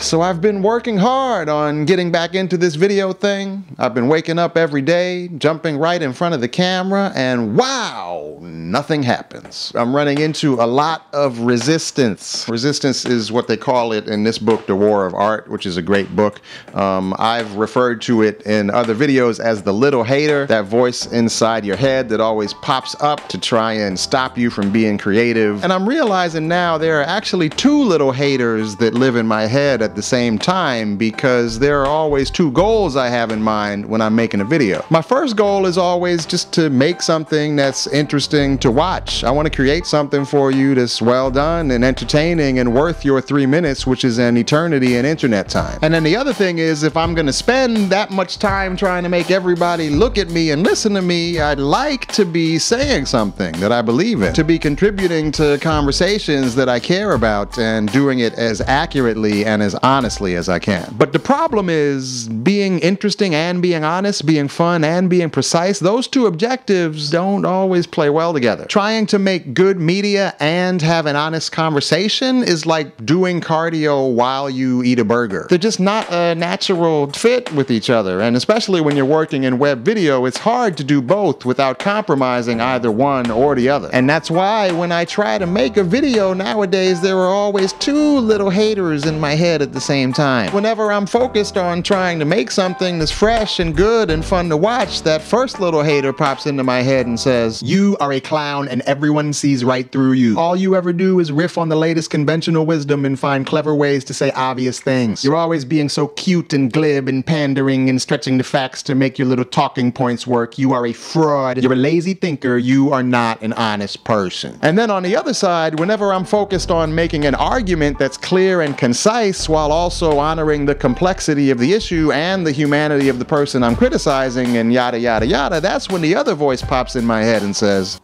So I've been working hard on getting back into this video thing. I've been waking up every day, jumping right in front of the camera, and wow, nothing happens. I'm running into a lot of resistance. Resistance is what they call it in this book, The War of Art, which is a great book. I've referred to it in other videos as the little hater, that voice inside your head that always pops up to try and stop you from being creative. And I'm realizing now there are actually two little haters that live in my head at the same time, because there are always two goals I have in mind when I'm making a video. My first goal is always just to make something that's interesting to watch. I want to create something for you that's well done and entertaining and worth your 3 minutes, which is an eternity in internet time. And then the other thing is, if I'm gonna spend that much time trying to make everybody look at me and listen to me, I'd like to be saying something that I believe in, to be contributing to conversations that I care about and doing it as accurately and as honestly as I can. But the problem is, being interesting and being honest, being fun and being precise, those two objectives don't always play well together. Trying to make good media and have an honest conversation is like doing cardio while you eat a burger. They're just not a natural fit with each other, and especially when you're working in web video, it's hard to do both without compromising either one or the other. And that's why when I try to make a video nowadays, there are always two little haters in my head at the same time. Whenever I'm focused on trying to make something that's fresh and good and fun to watch, that first little hater pops into my head and says, "You are a clown and everyone sees right through you. All you ever do is riff on the latest conventional wisdom and find clever ways to say obvious things. You're always being so cute and glib and pandering and stretching the facts to make your little talking points work. You are a fraud. You're a lazy thinker. You are not an honest person." And then on the other side, whenever I'm focused on making an argument that's clear and concise while also honoring the complexity of the issue and the humanity of the person I'm criticizing and yada yada yada, that's when the other voice pops in my head and says,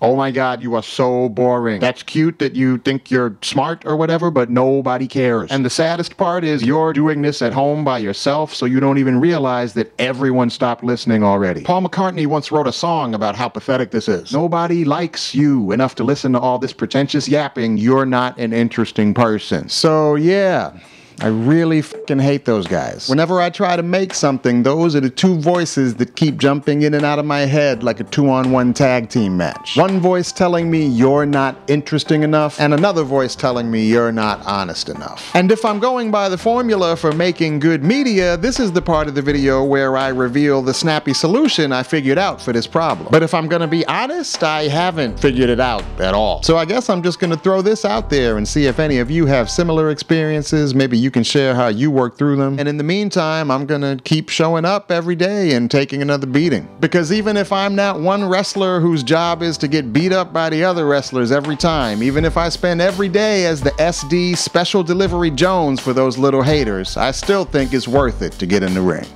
"Oh my God, you are so boring. That's cute that you think you're smart or whatever, but nobody cares. And the saddest part is you're doing this at home by yourself, so you don't even realize that everyone stopped listening already." Paul McCartney once wrote a song about how pathetic this is. Nobody likes you enough to listen to all this pretentious yapping. You're not an interesting person. So yeah, I really fucking hate those guys. Whenever I try to make something, those are the two voices that keep jumping in and out of my head like a 2-on-1 tag team match. One voice telling me you're not interesting enough, and another voice telling me you're not honest enough. And if I'm going by the formula for making good media, this is the part of the video where I reveal the snappy solution I figured out for this problem. But if I'm gonna be honest, I haven't figured it out at all. So I guess I'm just gonna throw this out there and see if any of you have similar experiences. Maybe you can share how you work through them. And in the meantime, I'm gonna keep showing up every day and taking another beating. Because even if I'm not one wrestler whose job is to get beat up by the other wrestlers every time, even if I spend every day as the SD Special Delivery Jones for those little haters, I still think it's worth it to get in the ring.